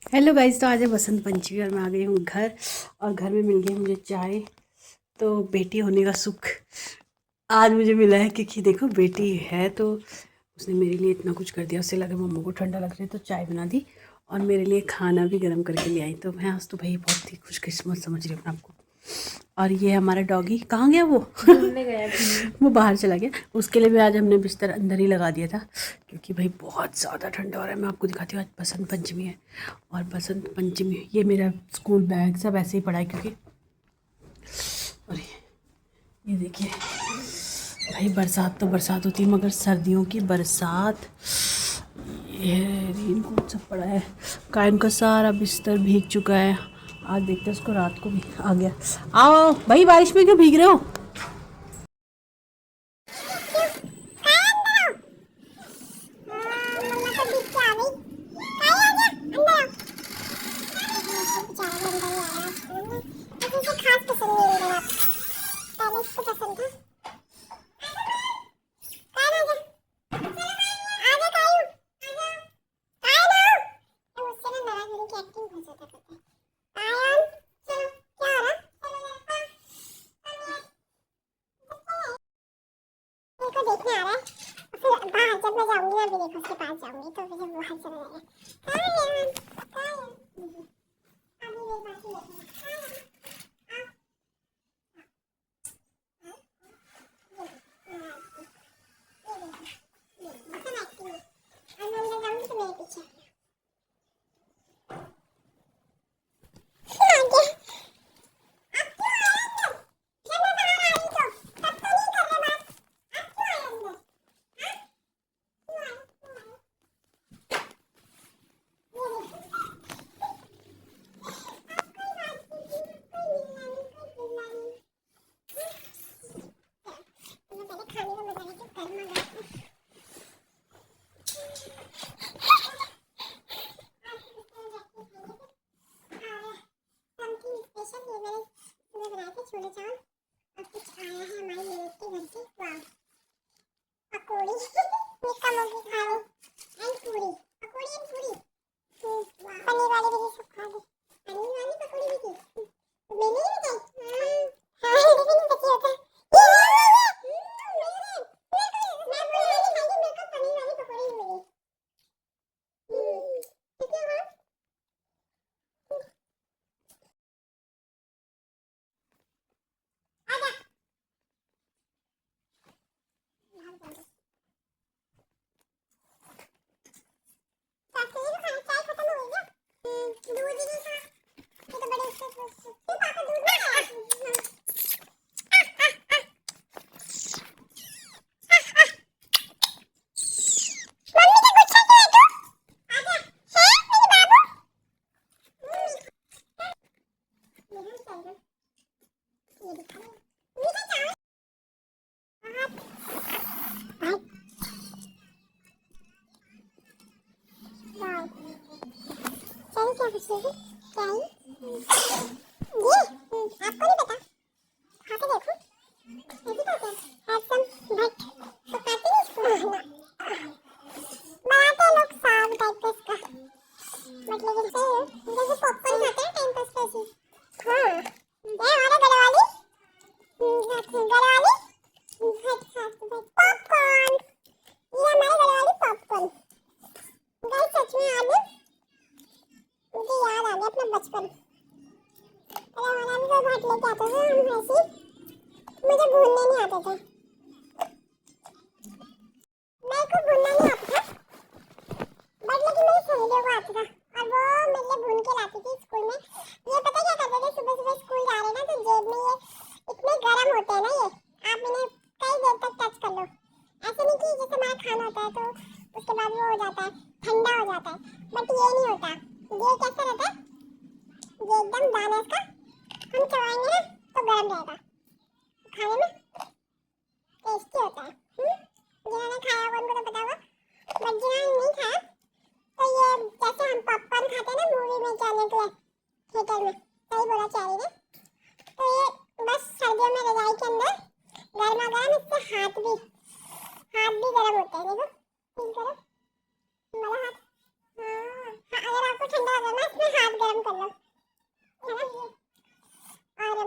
Hello guys, तो आज है बसंत पंचमी और मैं आ गई हूँ घर। और घर में मिल गई मुझे चाय। तो बेटी होने का सुख आज मुझे मिला है, क्योंकि देखो बेटी है तो उसने मेरे लिए इतना कुछ कर दिया। उससे लगा मम्मा को ठंडा लग रहा है तो चाय बना दी और मेरे लिए खाना भी गर्म करके ले आई। तो मैं आज तो भाई बहुत ही खुशकिस्मत समझ रही हूँ अपने आपको। और ये हमारा डॉगी कहाँ गया? वो घूमने गया वो बाहर चला गया। उसके लिए भी आज हमने बिस्तर अंदर ही लगा दिया था, क्योंकि भाई बहुत ज़्यादा ठंडा हो रहा है। मैं आपको दिखाती हूँ, आज बसंत पंचमी है। और बसंत पंचमी ये मेरा स्कूल बैग सब ऐसे ही पड़ा है, क्योंकि और ये देखिए भाई, बरसात तो बरसात होती है मगर सर्दियों की बरसात। ये रेनकोट सब पड़ा है। कायम का सारा बिस्तर भीग चुका है। आज देखते हैं उसको, रात को भी आ गया। आओ भाई, बारिश में क्यों भीग रहे हो? देखने आ रहा है। फिर बाहर जब मैं जाऊंगी ना, देखो उसके पास जाऊंगी तो फिर वो बाहर चला जाएगा। अभी मेरे पास ही छोले चावल और कुछ आया है हमारे मेरे के घर से। वाह, पकौड़ी निक्का मोगी खा रहे एंड पूरी, पकौड़ी एंड पूरी। पनीर वाली भी सब खा गए। पनीर वाली पकौड़ी भी थी, मैंने ही बताई। हाँ लेकिन नहीं बची होता। क्या खुशी है? क्या है ये? आपको नहीं पता? खा के देखो, ऐसी बात है। हैव सम बट तो खाते नहीं इसको। बनाते हैं लोग साग टाइप का इसका, बट लेकिन सही है, जैसे पॉपकॉर्न खाते हैं टाइम पास पे ऐसे। हाँ ये हमारे गले वाली पॉपकॉर्न, ये हमारे गले वाली पॉपकॉर्न। गाइस सच में आज मुझे याद आ गया अपना बचपन। अरे हमारा भी कोई भाट लेके आता था, हम ऐसे मुझे भूलने नहीं आते थे। मेरे को भूलना नहीं आता था, बट लेकिन मेरी सहेलियों को आता था और वो मेरे लिए भून के लाती थी स्कूल में। ये पता क्या करते थे, सुबह सुबह स्कूल जा रहे ना तो जेब में ये इतने गर्म होते हैं ना, ये आप इन्हें कई देर तक टच कर लो। ऐसे नहीं कि जैसे हमारा खाना होता है तो उसके बाद वो हो जाता है, ठंडा हो जाता है, बट ये नहीं होता। ये कैसा रहता है, ये एकदम दाना इसका, हम चबाएंगे ना तो गर्म रहेगा, खाने में टेस्टी होता है। जिन्होंने खाया होगा उनको तो पता होगा, बट जिन्होंने नहीं खाया तो ये जैसे हम पॉपकॉर्न खाते हैं ना मूवी में जाने के लिए थिएटर में, सही बोला चारी ने। तो ये बस सर्दियों में रजाई के अंदर गर्मा गर्म, इससे हाथ भी गर्म होते हैं। देखो फील करो हमारा हाथ। हाँ, अगर आपको आपको ठंडा हो ना इसमें हाथ गर्म कर लो, है ना। और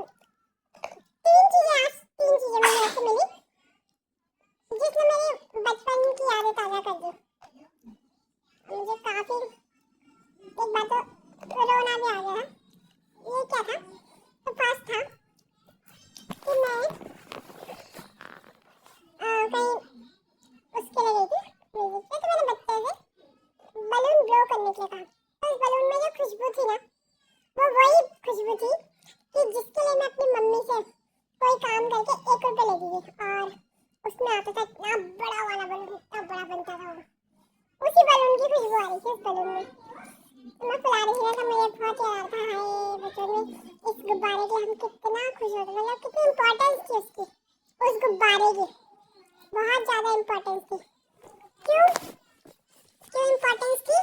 तीन चीजें मुझे ऐसे मिली जिसने मेरे बचपन की यादें ताजा कर दी। मुझे काफी एक बार तो रोना भी आ गया। ये क्या था, तो फर्स्ट था कि मैं कहीं उसके लिए गई थी म्यूजिक पे, तो मैंने बच्चे से बलून ब्लो करने के लिए कहा। तो उस बलून में जो खुशबू थी ना, वो वही खुशबू थी कि जिसके लिए मैं अपनी मम्मी से कोई काम करके 1 रुपए लेती थी। और उसमें आता था इतना बड़ा वाला बलून, इतना बड़ा बनता था वो। उसी बलून की खुशबू आ रही थी उस बलून में। तो मैं फुला रही थी तो मुझे बहुत याद था, हाय बचपन में इस गुब्बारे के हम कितना खुश होते, मतलब कितनी इम्पोर्टेंस थी उसकी, उस गुब्बारे की बहुत ज्यादा इम्पोर्टेंस थी। क्यों क्यों इम्पोर्टेंस थी,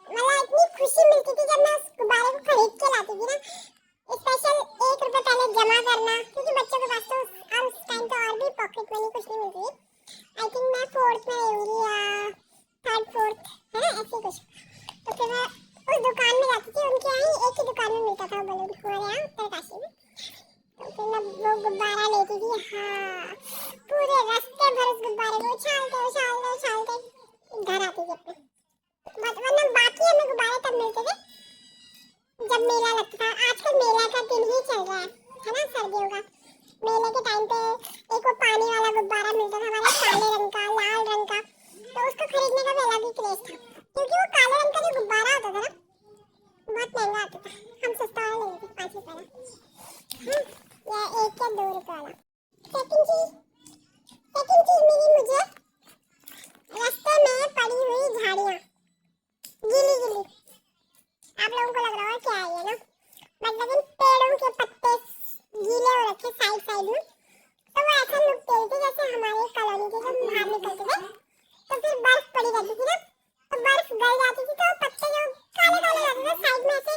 मतलब इतनी खुशी मिलती थी जब मैं उस गुब्बारे को खरीद के लाती थी ना। स्पेशल 1 रुपए पहले जमा करना, क्योंकि बच्चों के पास तो उस टाइम तो और भी पॉकेट मनी कुछ नहीं मिलती थी। आई थिंक मैं 4th में रहूंगी या 3rd 4th, है ना, ऐसे कुछ। तो फिर मैं उस दुकान में जाती थी, उनके यहाँ ही एक ही दुकान में मिलता था बलून, हमारे यहाँ उत्तरकाशी में। तो फिर मैं वो गुब्बारा लेती थी, हाँ पूरे रास्ते भर उस गुब्बारे को उछालते उछालते उछालते घर आती थी अपने। वरना बाकी हमें गुब्बारे तब मिलते थे जब मेला लगता था। आजकल मेला का दिन ही चल रहा है ना, सर्दियों का। मेले के टाइम पे एक वो पानी वाला गुब्बारा मिलता था हमारे काले रंग का, लाल रंग का, तो उसको खरीदने का भी अलग ही क्रेज था, क्योंकि वो काले रंग का जो गुब्बारा होता था ना बहुत महंगा आता था। हम सस्ता वाला लेते थे 5 रुपए वाला, या 1 या 2 रुपए वाला। सेकंड चीज मिली मुझे रास्ते में पड़ी हुई झाड़ियाँ, गीली गीली। आप लोगों को लग रहा होगा क्या है ये ना, बट लेकिन पेड़ों के पत्ते गीले हो रखे साइड साइड में, तो वो ऐसा लुक दे रही थी जैसे हमारे कॉलोनी के जब बाहर निकलते थे तो फिर बर्फ पड़ी रहती थी ना, तो बर्फ गल जाती थी तो पत्ते जो काले काले रहते थे साइड में ऐसे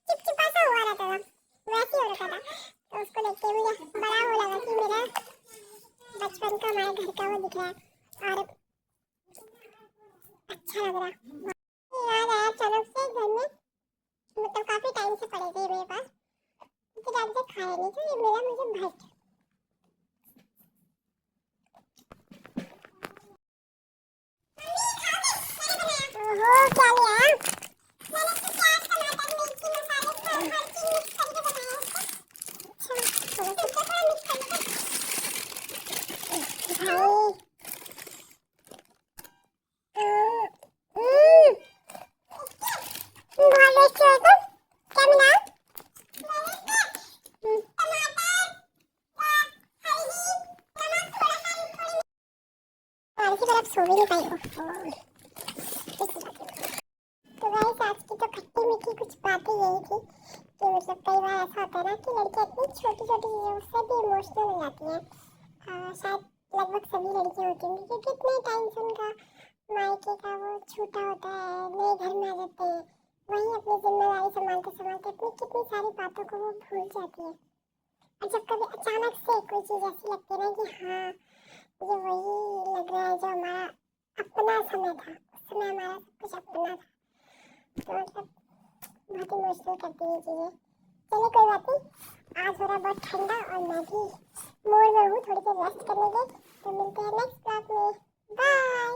चिपचिपा सा हुआ रहता था, वैसे हो रखा था। तो उसको देख के मुझे बड़ा वो लगा कि मेरा बचपन का हमारे घर का वो दिख रहा है और अच्छा लग रहा। याद आया अचानक से घर में, मतलब काफी टाइम से पड़े थे मेरे पास, इतने टाइम से खाया नहीं था, ये मिला मुझे भट। ओहो क्या लिया, मैंने तो प्याज टमाटर मिर्ची मसाले हर चीज मिक्स करके बनाया है। अच्छा चलो थोड़ा मिक्स कर लेते भाई। बहुत टेस्टी है। तो क्या मिला, इसी पर आप सो भी नहीं पाए हो। तो गाइस आज की तो खट्टी मीठी कुछ बातें यही थी कि मतलब कई बार ऐसा होता है ना कि लड़कियां इतनी छोटी छोटी चीज़ों से भी इमोशनल हो जाती हैं। शायद लगभग सभी लड़कियां होती होंगी, क्योंकि इतने टाइम से उनका मायके का वो छूटा होता है, नए घर में आ जाते हैं, वहीं अपनी जिम्मेदारी संभालते संभालते अपनी कितनी सारी बातों को वो भूल जाती है। और जब कभी अचानक से कोई चीज़ ऐसी लगती है ना कि हाँ ये वही लग रहा है जो हमारा अपना समय था, उस समय हमारा सब कुछ अपना था, तो मतलब बहुत इमोशनल करती है चीज़ें। चलिए कोई बात नहीं, आज हो रहा बहुत ठंडा और मैं भी मूड में हूँ थोड़ी देर रेस्ट करने के, तो मिलते हैं नेक्स्ट ब्लॉग में। बाय।